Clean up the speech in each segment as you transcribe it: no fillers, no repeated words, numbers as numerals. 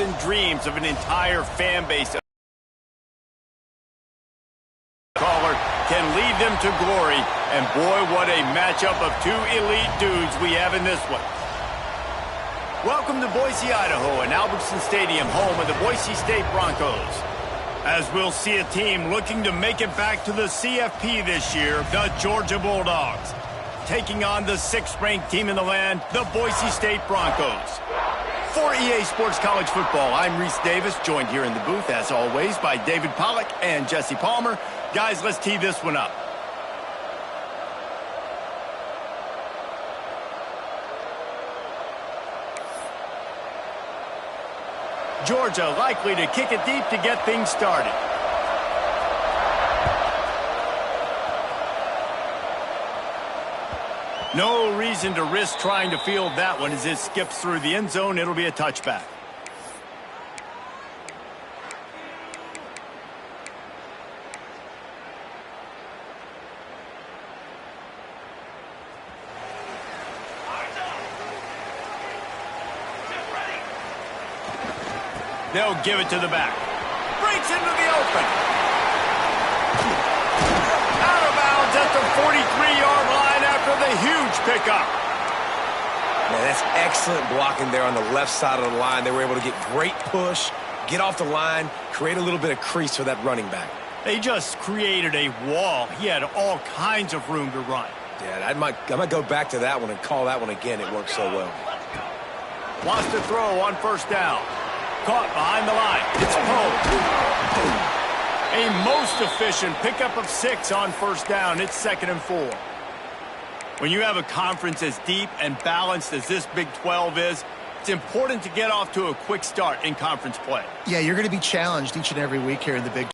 and dreams of an entire fan base. Caller can lead them to glory, and boy, what a matchup of two elite dudes we have in this one. Welcome to Boise, Idaho, and Albertson Stadium, home of the Boise State Broncos. As we'll see a team looking to make it back to the CFP this year, the Georgia Bulldogs, taking on the 6th-ranked team in the land, the Boise State Broncos. For EA Sports College Football, I'm Reese Davis, joined here in the booth, as always, by David Pollack and Jesse Palmer. Guys, let's tee this one up. Georgia likely to kick it deep to get things started. No reason to risk trying to field that one as it skips through the end zone. It'll be a touchback. They'll give it to the back. Breaks into the open. Out of bounds at the 43-yard line after the huge pickup. Man, that's excellent blocking there on the left side of the line. They were able to get great push, get off the line, create a little bit of crease for that running back. They just created a wall. He had all kinds of room to run. Yeah, I might go back to that one and call that one again. It worked so well. Wants to throw on first down. Caught behind the line. It's Poe. A most efficient pickup of 6 on first down. It's 2nd and 4. When you have a conference as deep and balanced as this Big 12 is, it's important to get off to a quick start in conference play. Yeah, you're going to be challenged each and every week here in the Big 12.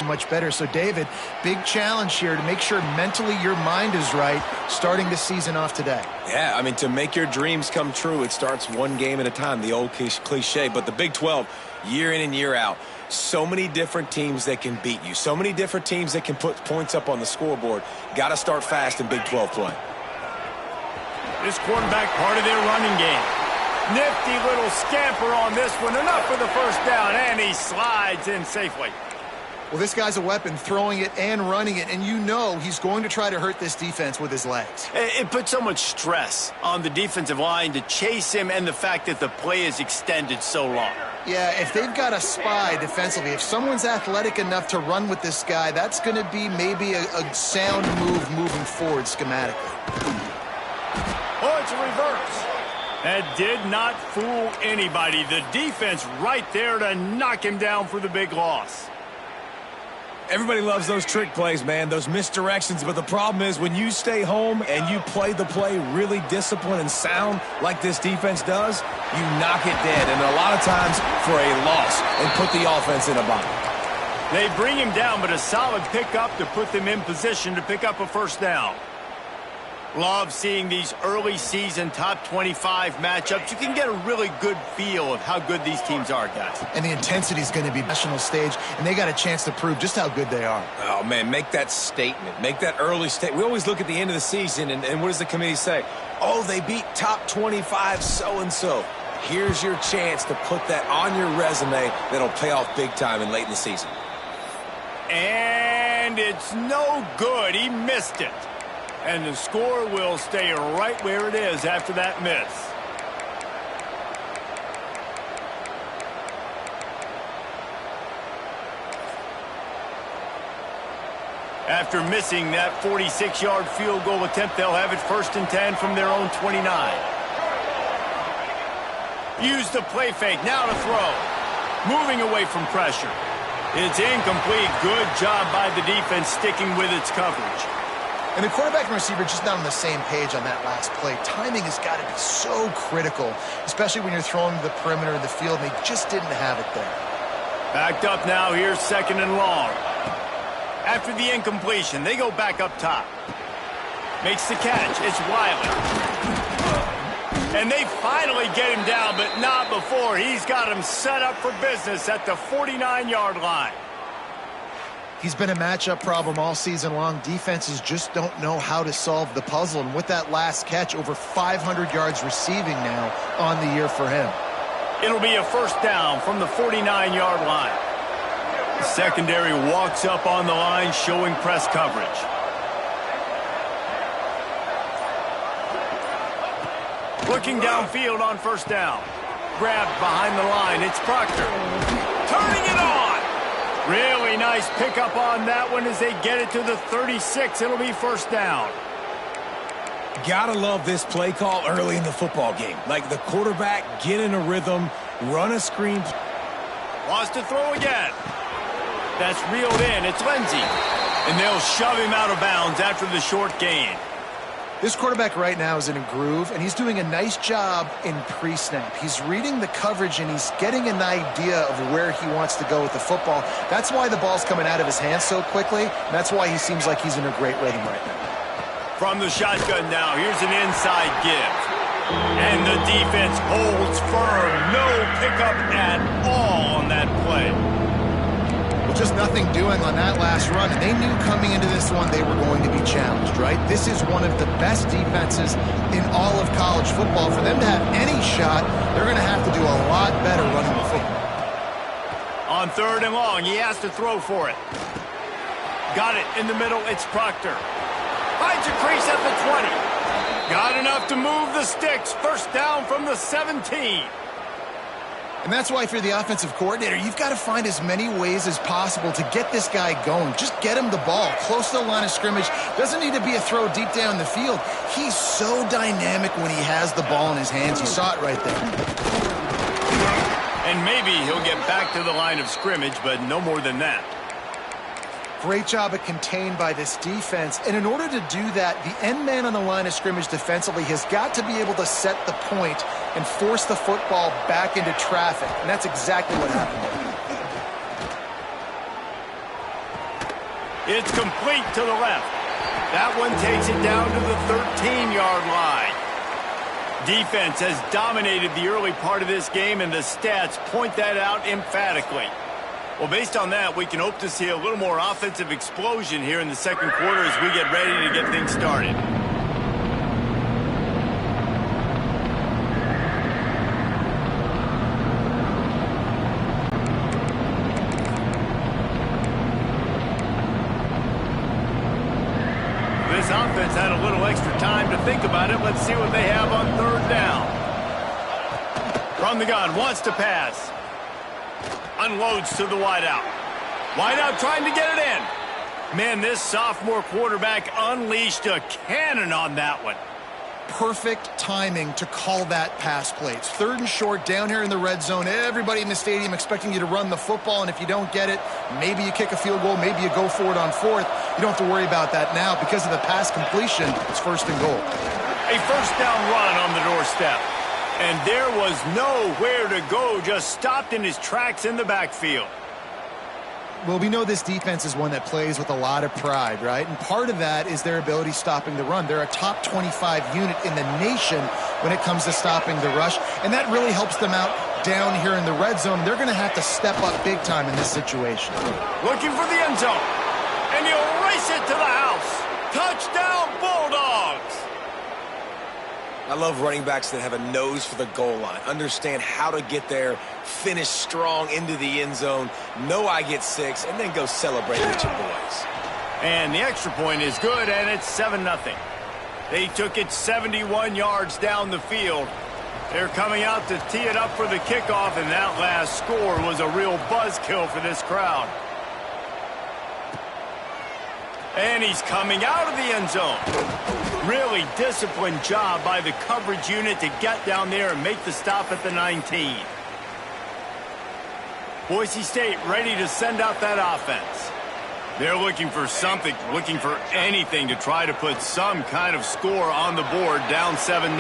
Much better. So, David, big challenge here to make sure mentally your mind is right starting the season off today. Yeah, I mean, to make your dreams come true, it starts one game at a time, the old cliche. But the Big 12, year in and year out, so many different teams that can beat you, so many different teams that can put points up on the scoreboard. Got to start fast in Big 12 play. This quarterback part of their running game. Nifty little scamper on this one. Enough for the first down, and he slides in safely. Well, this guy's a weapon, throwing it and running it, and you know he's going to try to hurt this defense with his legs. It puts so much stress on the defensive line to chase him and the fact that the play is extended so long. Yeah, if they've got a spy defensively, if someone's athletic enough to run with this guy, that's going to be maybe a sound move moving forward schematically. Oh, it's a reverse. That did not fool anybody. The defense right there to knock him down for the big loss. Everybody loves those trick plays, man, those misdirections. But the problem is when you stay home and you play the play really disciplined and sound like this defense does, you knock it dead. And a lot of times for a loss and put the offense in a bind. They bring him down, but a solid pickup to put them in position to pick up a first down. Love seeing these early season top 25 matchups. You can get a really good feel of how good these teams are, guys. And the intensity is going to be national stage, and they got a chance to prove just how good they are. Oh, man, make that statement. Make that early statement. We always look at the end of the season, and what does the committee say? Oh, they beat top 25 so-and-so. Here's your chance to put that on your resume that'll pay off big time and late in the season. And it's no good. He missed it. And the score will stay right where it is after that miss. After missing that 46-yard field goal attempt, they'll have it 1st and 10 from their own 29. Use the play fake, now to throw. Moving away from pressure. It's incomplete. Good job by the defense sticking with its coverage. And the quarterback and receiver just not on the same page on that last play. Timing has got to be so critical, especially when you're throwing to the perimeter of the field, and they just didn't have it there. Backed up now, here's 2nd and long. After the incompletion, they go back up top. Makes the catch. It's Wiley. And they finally get him down, but not before. He's got him set up for business at the 49-yard line. He's been a matchup problem all season long. Defenses just don't know how to solve the puzzle. And with that last catch, over 500 yards receiving now on the year for him. It'll be a first down from the 49-yard line. The secondary walks up on the line, showing press coverage. Looking downfield on first down. Grabbed behind the line. It's Proctor. Turning it on. Really nice pickup on that one as they get it to the 36. It'll be first down. Gotta love this play call early in the football game. Like the quarterback, get in a rhythm, run a screen. Wants to throw again. That's reeled in. It's Lindsey. And they'll shove him out of bounds after the short gain. This quarterback right now is in a groove, and he's doing a nice job in pre-snap. He's reading the coverage, and he's getting an idea of where he wants to go with the football. That's why the ball's coming out of his hands so quickly, and that's why he seems like he's in a great rhythm right now. From the shotgun now, here's an inside give. And the defense holds firm. No pickup at all on that play. Well, just nothing doing on that last run, and they knew coming into this one they were going to be challenged, right? This is one of the best defenses in all of college football. For them to have any shot, they're going to have to do a lot better running the football. On third and long, he has to throw for it. Got it in the middle, it's Proctor. Finds a crease at the 20. Got enough to move the sticks. First down from the 17. And that's why if you're the offensive coordinator, you've got to find as many ways as possible to get this guy going. Just get him the ball close to the line of scrimmage. Doesn't need to be a throw deep down the field. He's so dynamic when he has the ball in his hands. You saw it right there. And maybe he'll get back to the line of scrimmage, but no more than that. Great job at contained by this defense. And in order to do that, the end man on the line of scrimmage defensively has got to be able to set the point and force the football back into traffic. And that's exactly what happened. It's complete to the left. That one takes it down to the 13-yard line. Defense has dominated the early part of this game, and the stats point that out emphatically. Well, based on that, we can hope to see a little more offensive explosion here in the second quarter as we get ready to get things started. This offense had a little extra time to think about it. Let's see what they have on third down. From the gun, wants to pass. Unloads to the wideout. Wideout trying to get it in. Man, this sophomore quarterback unleashed a cannon on that one. Perfect timing to call that pass play. It's third and short down here in the red zone. Everybody in the stadium expecting you to run the football, and if you don't get it, maybe you kick a field goal, maybe you go for it on fourth. You don't have to worry about that now. Because of the pass completion, it's first and goal. A first down run on the doorstep. And there was nowhere to go, just stopped in his tracks in the backfield. Well, we know this defense is one that plays with a lot of pride, right? And part of that is their ability stopping the run. They're a top 25 unit in the nation when it comes to stopping the rush, and that really helps them out down here in the red zone. They're going to have to step up big time in this situation. Looking for the end zone, and he'll race it to the house. Touchdown, Bulldogs! I love running backs that have a nose for the goal line, understand how to get there, finish strong into the end zone, know I get 6, and then go celebrate with your boys. And the extra point is good, and it's 7-0. They took it 71 yards down the field. They're coming out to tee it up for the kickoff, and that last score was a real buzzkill for this crowd. And he's coming out of the end zone. Really disciplined job by the coverage unit to get down there and make the stop at the 19. Boise State ready to send out that offense. They're looking for something, looking for anything to try to put some kind of score on the board, down 7-0.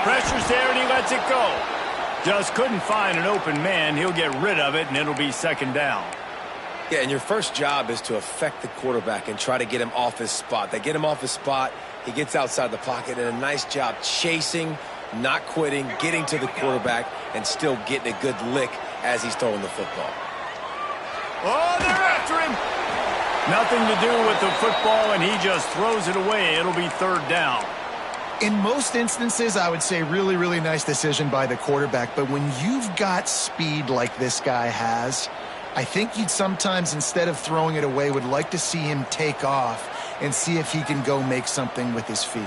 Pressure's there and he lets it go. Just couldn't find an open man. He'll get rid of it and it'll be second down. Yeah, and your first job is to affect the quarterback and try to get him off his spot. They get him off his spot, he gets outside the pocket, and a nice job chasing, not quitting, getting to the quarterback, and still getting a good lick as he's throwing the football. Oh, they're after him. Nothing to do with the football, and he just throws it away. It'll be third down. In most instances, I would say really, really nice decision by the quarterback. But when you've got speed like this guy has, I think you'd sometimes, instead of throwing it away, would like to see him take off and see if he can go make something with his feet.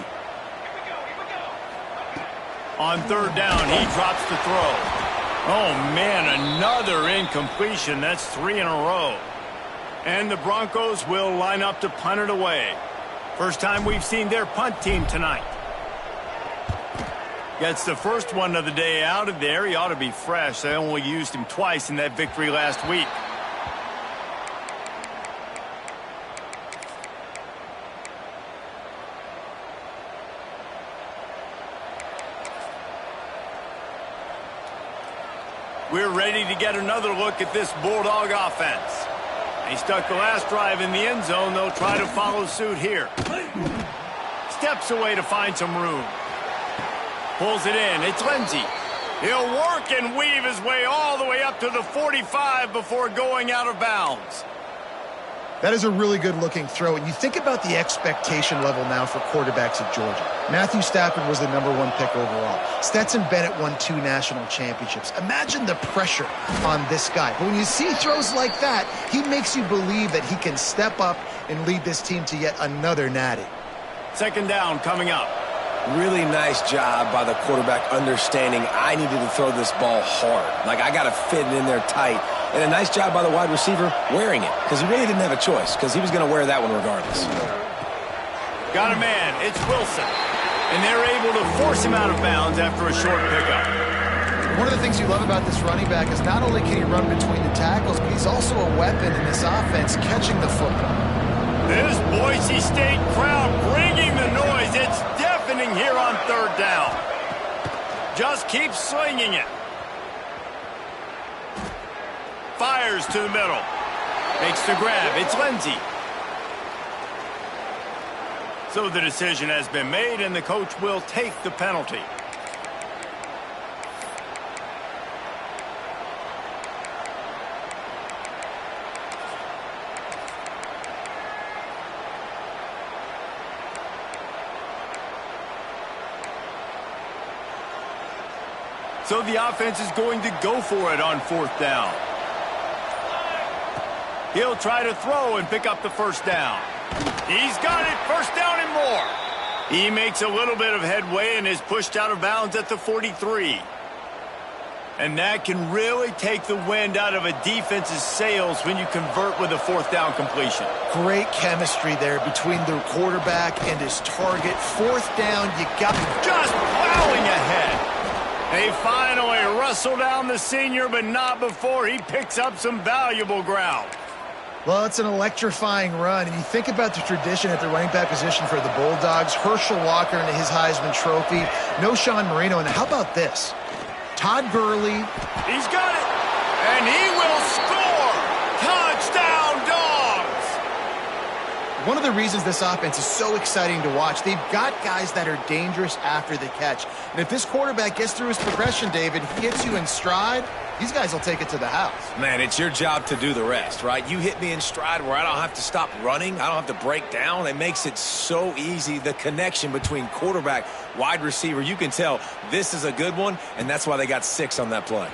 On third down, he drops the throw. Oh, man, another incompletion. That's 3 in a row. And the Broncos will line up to punt it away. First time we've seen their punt team tonight. Gets the first one of the day out of there. He ought to be fresh. They only used him twice in that victory last week. We're ready to get another look at this Bulldog offense. They stuck the last drive in the end zone. They'll try to follow suit here. Steps away to find some room. Pulls it in. It's Lindsey. He'll work and weave his way all the way up to the 45 before going out of bounds. That is a really good-looking throw. And you think about the expectation level now for quarterbacks at Georgia. Matthew Stafford was the #1 pick overall. Stetson Bennett won 2 national championships. Imagine the pressure on this guy. But when you see throws like that, he makes you believe that he can step up and lead this team to yet another natty. Second down coming up. Really nice job by the quarterback understanding I needed to throw this ball hard. Like, I got to fit it in there tight. And a nice job by the wide receiver wearing it, because he really didn't have a choice, because he was going to wear that one regardless. Got a man. It's Wilson. And they're able to force him out of bounds after a short pickup. One of the things you love about this running back is not only can he run between the tackles, but he's also a weapon in this offense catching the football. This Boise State crowd bringing the noise. It's deafening here on third down. Just keep slinging it. Fires to the middle. Makes the grab. It's Lindsey. So the decision has been made, and the coach will take the penalty. So the offense is going to go for it on fourth down. He'll try to throw and pick up the first down. He's got it, first down and more. He makes a little bit of headway and is pushed out of bounds at the 43. And that can really take the wind out of a defense's sails when you convert with a fourth down completion. Great chemistry there between the quarterback and his target. Fourth down, you got just plowing ahead. They finally wrestle down the senior, but not before he picks up some valuable ground. Well, it's an electrifying run, and you think about the tradition at the running back position for the Bulldogs. Herschel Walker into his Heisman Trophy. No Sean Marino. And how about this? Todd Gurley. He's got it, and he will score. Touchdown, Dogs! One of the reasons this offense is so exciting to watch, they've got guys that are dangerous after the catch. And if this quarterback gets through his progression, David, he hits you in stride, these guys will take it to the house. Man, it's your job to do the rest, right? You hit me in stride where I don't have to stop running. I don't have to break down. It makes it so easy. The connection between quarterback, wide receiver, you can tell this is a good one, and that's why they got 6 on that play.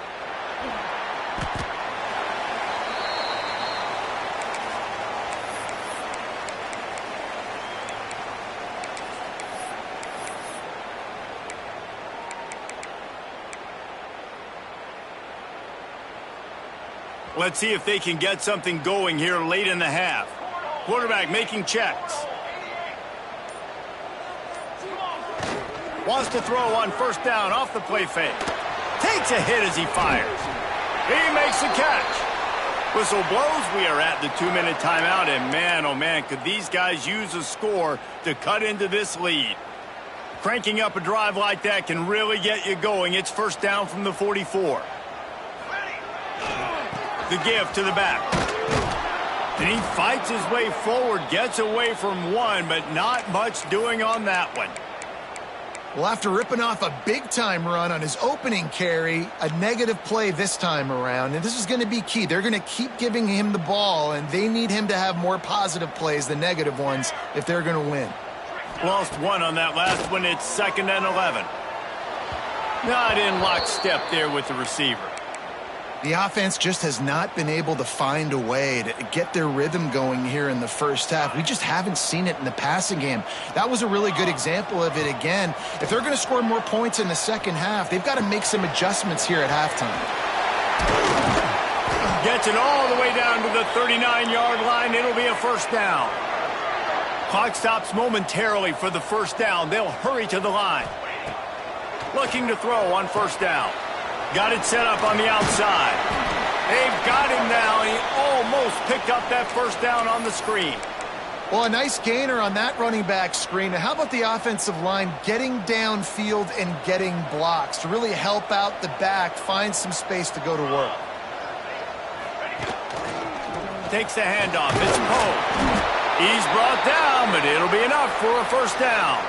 Let's see if they can get something going here late in the half. Quarterback making checks. Wants to throw on first down off the play fake. Takes a hit as he fires. He makes the catch. Whistle blows. We are at the 2-minute timeout, and man, oh man, could these guys use a score to cut into this lead. Cranking up a drive like that can really get you going. It's first down from the 44. The give to the back. And he fights his way forward, gets away from one, but not much doing on that one. Well, after ripping off a big-time run on his opening carry, a negative play this time around, and this is going to be key. They're going to keep giving him the ball, and they need him to have more positive plays than negative ones if they're going to win. Lost one on that last one. It's 2nd and 11. Not in lockstep there with the receiver. The offense just has not been able to find a way to get their rhythm going here in the first half. We just haven't seen it in the passing game. That was a really good example of it again. If they're going to score more points in the second half, they've got to make some adjustments here at halftime. Gets it all the way down to the 39-yard line. It'll be a first down. Clock stops momentarily for the first down. They'll hurry to the line. Looking to throw on first down. Got it set up on the outside. They've got him now. He almost picked up that first down on the screen. Well, a nice gainer on that running back screen. How about the offensive line getting downfield and getting blocks to really help out the back, find some space to go to work? Takes the handoff. It's Poe. He's brought down, but it'll be enough for a first down.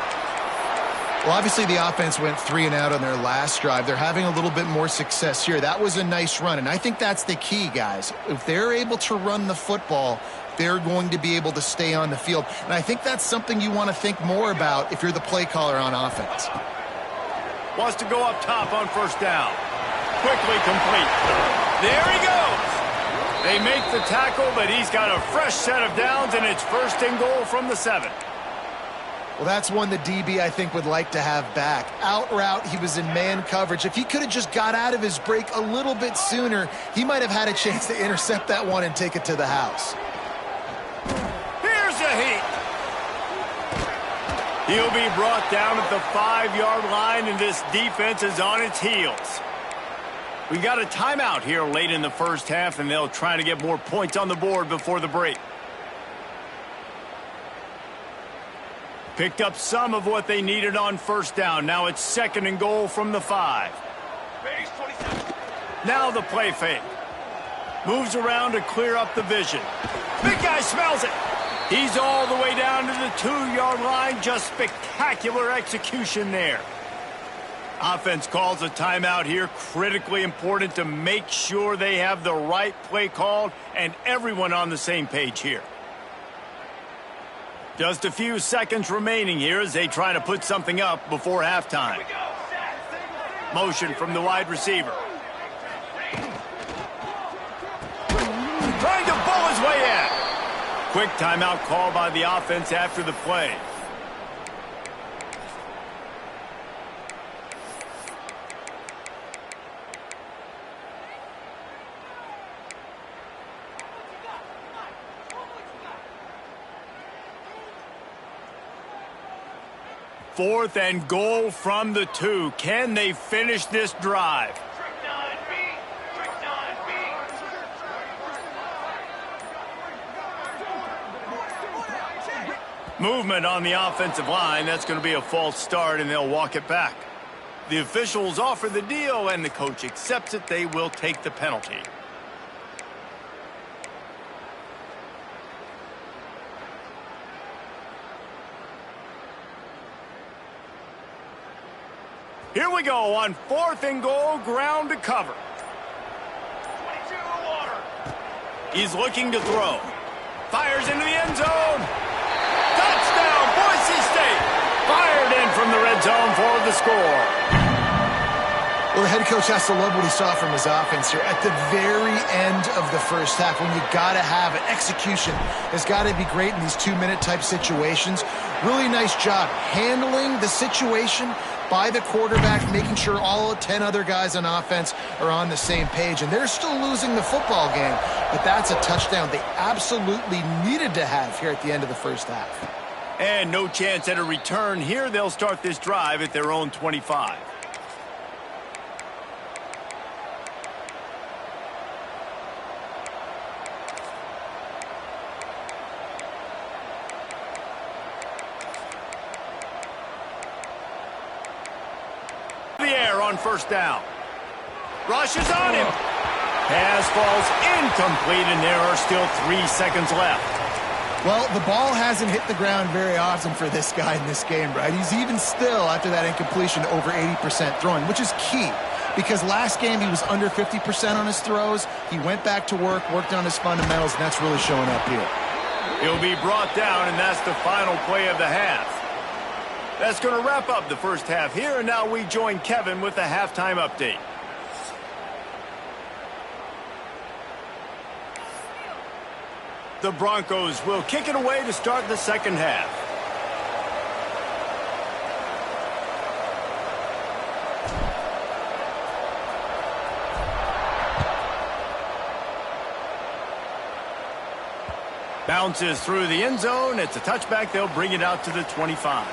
Well, obviously the offense went 3 and out on their last drive. They're having a little bit more success here. That was a nice run, and I think that's the key, guys. If they're able to run the football, they're going to be able to stay on the field. And I think that's something you want to think more about if you're the play caller on offense. Wants to go up top on first down. Quickly complete. There he goes. They make the tackle, but he's got a fresh set of downs, and it's 1st and goal from the 7. Well, that's one the DB, I think, would like to have back. Out route, he was in man coverage. If he could have just got out of his break a little bit sooner, he might have had a chance to intercept that one and take it to the house. Here's a heat. He'll be brought down at the 5-yard line, and this defense is on its heels. We got a timeout here late in the first half, and they'll try to get more points on the board before the break. Picked up some of what they needed on first down. Now it's 2nd and goal from the 5. Now the play fake. Moves around to clear up the vision. Big guy smells it. He's all the way down to the 2-yard line. Just spectacular execution there. Offense calls a timeout here. Critically important to make sure they have the right play called and everyone on the same page here. Just a few seconds remaining here as they try to put something up before halftime. Motion from the wide receiver. Trying to pull his way in. Quick timeout call by the offense after the play. Fourth and goal from the 2. Can they finish this drive? Movement on the offensive line. That's going to be a false start, and they'll walk it back. The officials offer the deal, and the coach accepts it. They will take the penalty. Here we go on 4th and goal, ground to cover. He's looking to throw. Fires into the end zone. Touchdown, Boise State. Fired in from the red zone for the score. Well, the head coach has to love what he saw from his offense here at the very end of the first half. When you got to have it, execution has got to be great in these 2-minute type situations. Really nice job handling the situation by the quarterback, making sure all 10 other guys on offense are on the same page. And they're still losing the football game, but that's a touchdown they absolutely needed to have here at the end of the first half. And no chance at a return here. They'll start this drive at their own 25. On first down. Rushes on him. Pass falls incomplete, and there are still 3 seconds left. Well, the ball hasn't hit the ground very often for this guy in this game, right? He's even still, after that incompletion, over 80% throwing, which is key. Because last game he was under 50% on his throws. He went back to work, worked on his fundamentals, and that's really showing up here. He'll be brought down, and that's the final play of the half. That's going to wrap up the first half here, and now we join Kevin with the halftime update. The Broncos will kick it away to start the second half. Bounces through the end zone. It's a touchback. They'll bring it out to the 25.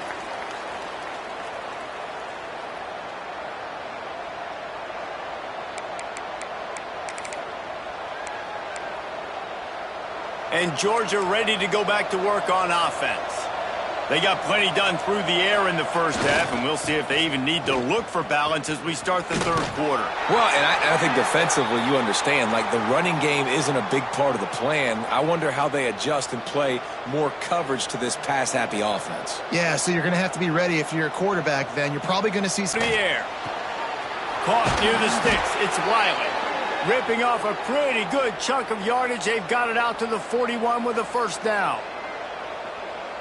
And Georgia ready to go back to work on offense. They got plenty done through the air in the first half, and we'll see if they even need to look for balance as we start the third quarter. Well, and I think defensively, you understand, like the running game isn't a big part of the plan. I wonder how they adjust and play more coverage to this pass-happy offense. Yeah, so you're going to have to be ready if you're a quarterback then. You're probably going to see some... The air. Caught near the sticks. It's Wiley. Ripping off a pretty good chunk of yardage. They've got it out to the 41 with a first down.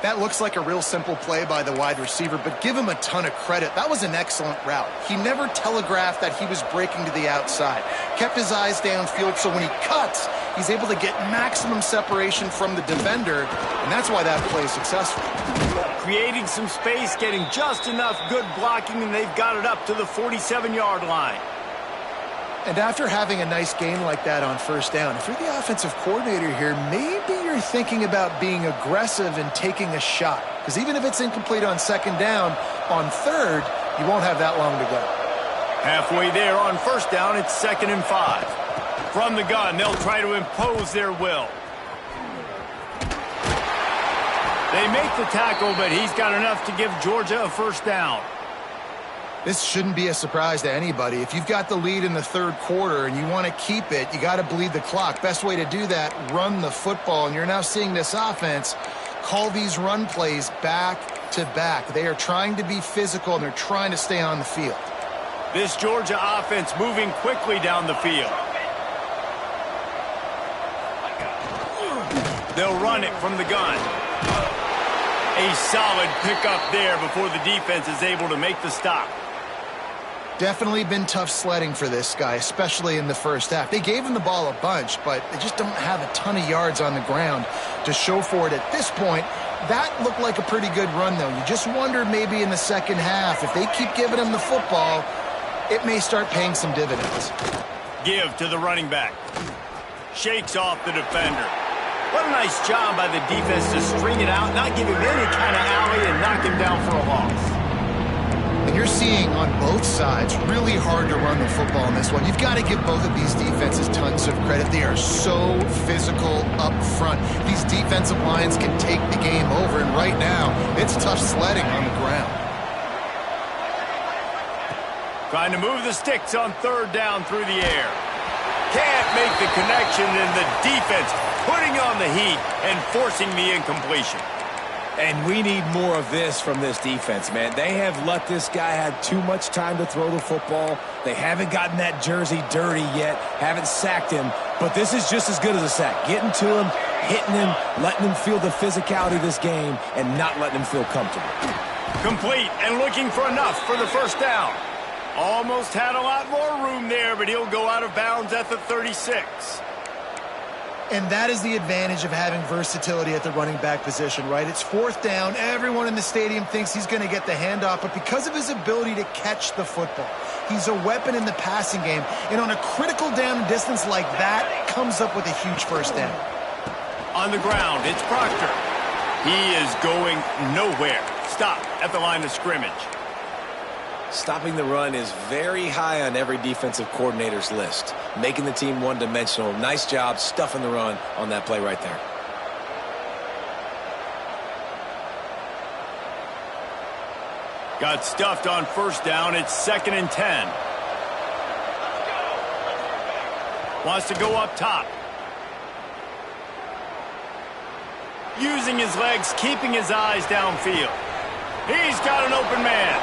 That looks like a real simple play by the wide receiver, but give him a ton of credit. That was an excellent route. He never telegraphed that he was breaking to the outside. Kept his eyes downfield, so when he cuts, he's able to get maximum separation from the defender, and that's why that play is successful. Creating some space, getting just enough good blocking, and they've got it up to the 47-yard line. And after having a nice game like that on first down, if you're the offensive coordinator here, maybe you're thinking about being aggressive and taking a shot. Because even if it's incomplete on second down, on third, you won't have that long to go. Halfway there on first down, it's 2nd and 5. From the gun, they'll try to impose their will. They make the tackle, but he's got enough to give Georgia a first down. This shouldn't be a surprise to anybody. If you've got the lead in the third quarter and you want to keep it, you got to bleed the clock. Best way to do that, run the football. And you're now seeing this offense call these run plays back to back. They are trying to be physical, and they're trying to stay on the field. This Georgia offense moving quickly down the field. They'll run it from the gun. A solid pickup there before the defense is able to make the stop. Definitely been tough sledding for this guy, especially in the first half. They gave him the ball a bunch, but they just don't have a ton of yards on the ground to show for it at this point. That looked like a pretty good run, though. You just wonder maybe in the second half, if they keep giving him the football, it may start paying some dividends. Give to the running back. Shakes off the defender. What a nice job by the defense to string it out, not give him any kind of alley, and knock him down for a loss. And you're seeing on both sides really hard to run the football in this one. You've got to give both of these defenses tons of credit. They are so physical up front. These defensive lines can take the game over, and right now, it's tough sledding on the ground. Trying to move the sticks on third down through the air. Can't make the connection, and the defense putting on the heat and forcing the incompletion. And we need more of this from this defense, man. They have let this guy have too much time to throw the football. They haven't gotten that jersey dirty yet, haven't sacked him. But this is just as good as a sack. Getting to him, hitting him, letting him feel the physicality of this game, and not letting him feel comfortable. Complete and looking for enough for the first down. Almost had a lot more room there, but he'll go out of bounds at the 36. And that is the advantage of having versatility at the running back position, right? It's fourth down. Everyone in the stadium thinks he's going to get the handoff, but because of his ability to catch the football, he's a weapon in the passing game. And on a critical down and distance like that, comes up with a huge first down. On the ground, it's Proctor. He is going nowhere. Stop at the line of scrimmage. Stopping the run is very high on every defensive coordinator's list. Making the team one-dimensional. Nice job stuffing the run on that play right there. Got stuffed on first down. It's 2nd and 10. Wants to go up top. using his legs, keeping his eyes downfield. He's got an open man.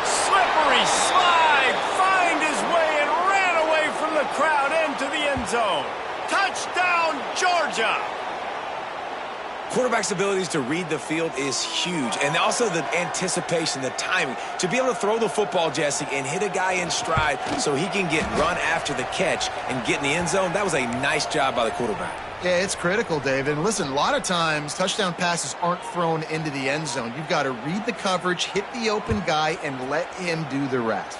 Slippery slide, find his way and ran away from the crowd into the end zone. Touchdown, Georgia! Quarterback's abilities to read the field is huge, and also the anticipation, the timing. To be able to throw the football, Jesse, and hit a guy in stride so he can get run after the catch and get in the end zone, that was a nice job by the quarterback. Yeah, it's critical, David. And listen, a lot of times touchdown passes aren't thrown into the end zone. You've got to read the coverage, hit the open guy, and let him do the rest.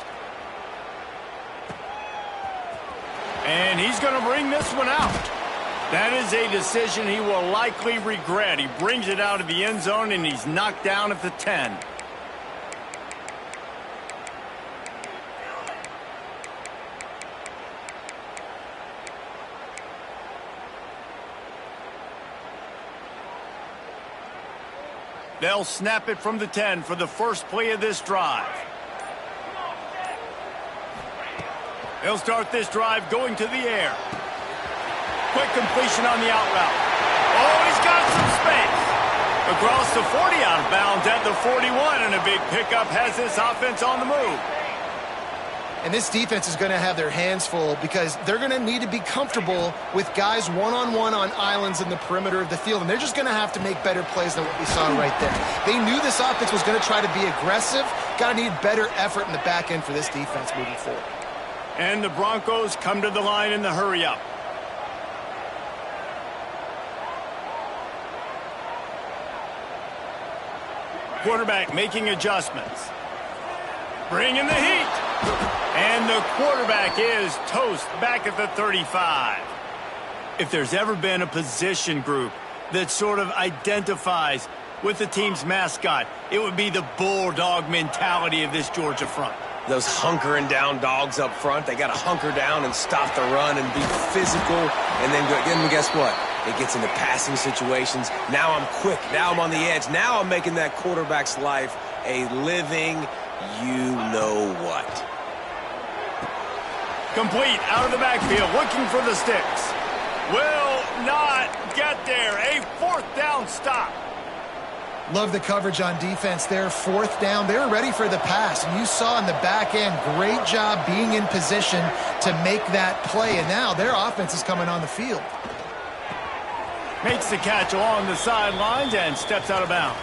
And he's going to bring this one out. That is a decision he will likely regret. He brings it out of the end zone, and he's knocked down at the 10. They'll snap it from the 10 for the first play of this drive. They'll start this drive going to the air. Quick completion on the out route. Oh, he's got some space. Across the 40, out of bounds at the 41, and a big pickup has this offense on the move. And this defense is going to have their hands full because they're going to need to be comfortable with guys one-on-one on islands in the perimeter of the field, and they're just going to have to make better plays than what we saw right there. They knew this offense was going to try to be aggressive. Got to need better effort in the back end for this defense moving forward. And the Broncos come to the line in the hurry-up. Quarterback making adjustments. Bringing the heat. And the quarterback is toast back at the 35. If there's ever been a position group that sort of identifies with the team's mascot, it would be the bulldog mentality of this Georgia front. Those hunkering down dogs up front, they got to hunker down and stop the run and be physical. And then guess what? It gets into passing situations. Now I'm quick. Now I'm on the edge. Now I'm making that quarterback's life a living you-know-what. Complete out of the backfield, looking for the sticks. Will not get there. A fourth down stop. Love the coverage on defense there. Fourth down. They were ready for the pass. And you saw in the back end, great job being in position to make that play. And now their offense is coming on the field. Makes the catch along the sidelines and steps out of bounds.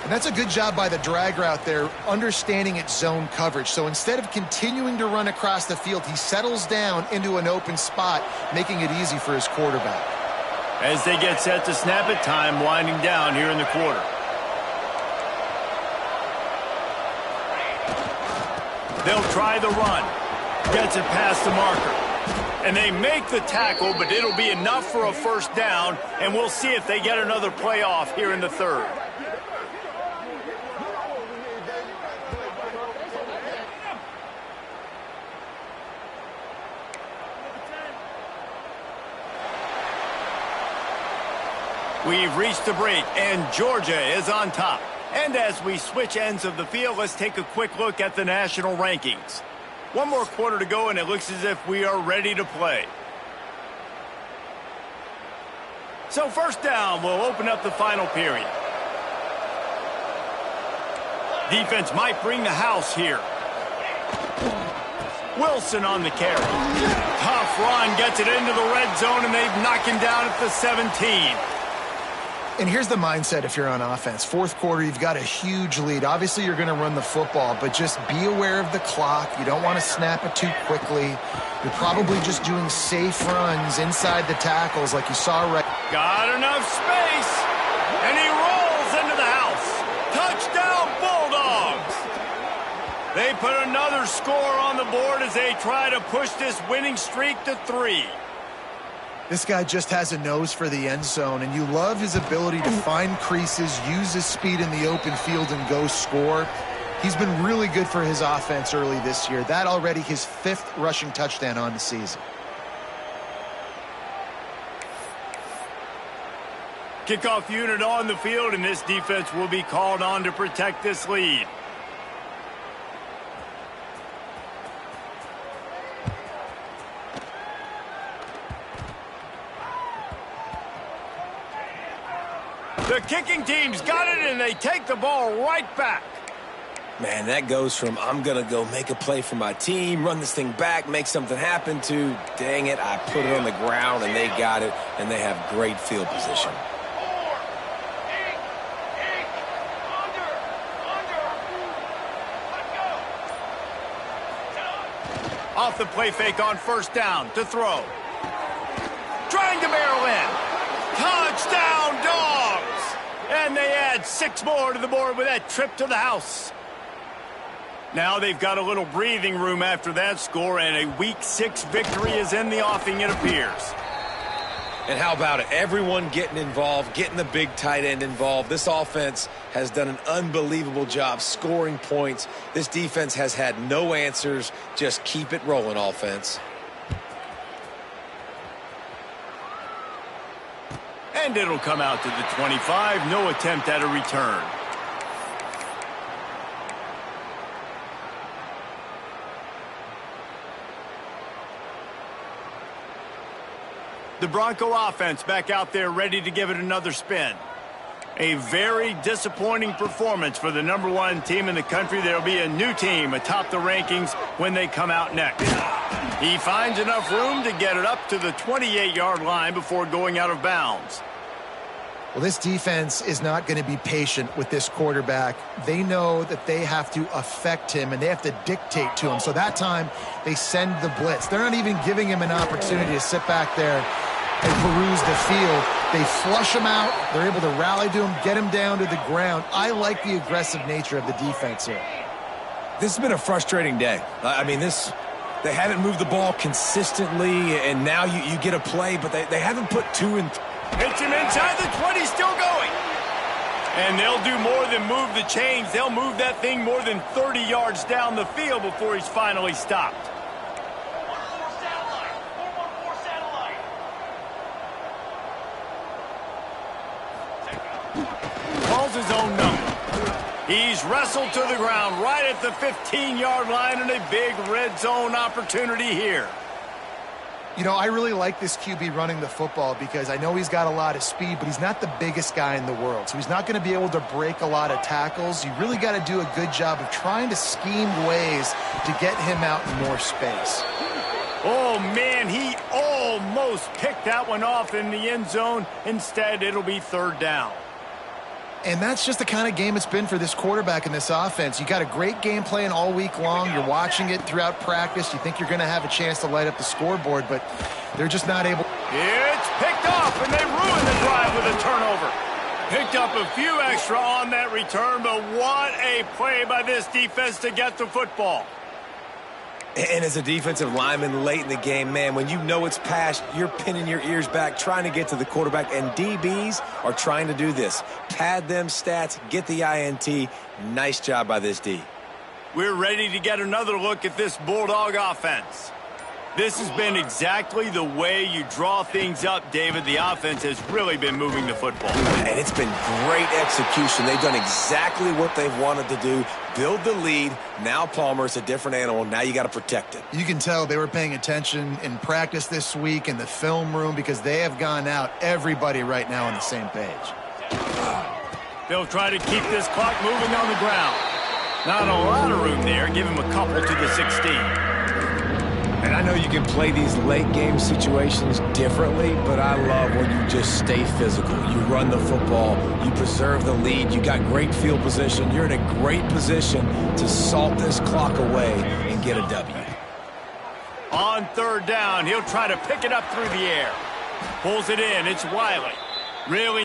And that's a good job by the drag route there, understanding its zone coverage. So instead of continuing to run across the field, he settles down into an open spot, making it easy for his quarterback. As they get set to snap it, time winding down here in the quarter. They'll try the run. Gets it past the marker. And they make the tackle, but it'll be enough for a first down, and we'll see if they get another play off here in the third. We've reached the break, and Georgia is on top. And as we switch ends of the field, let's take a quick look at the national rankings. One more quarter to go, and it looks as if we are ready to play. So first down, we'll open up the final period. Defense might bring the house here. Wilson on the carry. Tough run, gets it into the red zone, and they've knocked him down at the 17. And here's the mindset if you're on offense. Fourth quarter, you've got a huge lead. Obviously, you're going to run the football, but just be aware of the clock. You don't want to snap it too quickly. You're probably just doing safe runs inside the tackles like you saw right. Got enough space, and he rolls into the house. Touchdown, Bulldogs! They put another score on the board as they try to push this winning streak to 3. This guy just has a nose for the end zone, and you love his ability to find creases, use his speed in the open field, and go score. He's been really good for his offense early this year. That already his 5th rushing touchdown on the season. Kickoff unit on the field, and this defense will be called on to protect this lead. The kicking team's got it, and they take the ball right back. Man, that goes from I'm going to go make a play for my team, run this thing back, make something happen to, dang it, I put it on the ground, and they got it, and they have great field position. Off the play fake on first down to throw. Trying to barrel in. Touchdown, Dogs! And they add 6 more to the board with that trip to the house. Now they've got a little breathing room after that score, and a Week 6 victory is in the offing, it appears. And how about it? Everyone getting involved, getting the big tight end involved. This offense has done an unbelievable job scoring points. This defense has had no answers. Just keep it rolling, offense. And it'll come out to the 25. No attempt at a return. The Bronco offense back out there ready to give it another spin. A very disappointing performance for the #1 team in the country. There will be a new team atop the rankings when they come out next. He finds enough room to get it up to the 28-yard line before going out of bounds. Well, this defense is not going to be patient with this quarterback. They know that they have to affect him, and they have to dictate to him. So that time, they send the blitz. They're not even giving him an opportunity to sit back there and peruse the field. They flush him out. They're able to rally to him, get him down to the ground. I like the aggressive nature of the defense here. This has been a frustrating day. I mean, they haven't moved the ball consistently, and now you get a play, but they haven't put 2 and 3. Hits him inside the 20, still going. And they'll do more than move the chains. They'll move that thing more than 30 yards down the field before he's finally stopped. Calls his own number. He's wrestled to the ground right at the 15-yard line, and a big red zone opportunity here. You know, I really like this QB running the football because I know he's got a lot of speed, but he's not the biggest guy in the world. So he's not going to be able to break a lot of tackles. You really got to do a good job of trying to scheme ways to get him out in more space. Oh, man, he almost picked that one off in the end zone. Instead, it'll be 3rd down. And that's just the kind of game it's been for this quarterback in this offense. You got a great game plan all week long. You're watching it throughout practice. You think you're going to have a chance to light up the scoreboard, but they're just not able. It's picked off, and they ruin the drive with a turnover. Picked up a few extra on that return, but what a play by this defense to get the football. And as a defensive lineman late in the game, man, when you know it's past, you're pinning your ears back, trying to get to the quarterback, and DBs are trying to do this. Pad them stats, get the INT. Nice job by this D. We're ready to get another look at this Bulldog offense. This has been exactly the way you draw things up, David. The offense has really been moving the football. And it's been great execution. They've done exactly what they've wanted to do. Build the lead. Now Palmer's a different animal. Now you got to protect it. You can tell they were paying attention in practice this week in the film room because they have gone out, everybody right now on the same page. They'll try to keep this clock moving on the ground. Not a lot of room there. Give him a couple to the 16. And I know you can play these late-game situations differently, but I love when you just stay physical. You run the football. You preserve the lead. You got great field position. You're in a great position to salt this clock away and get a W. On 3rd down, he'll try to pick it up through the air. Pulls it in. It's Wiley. Really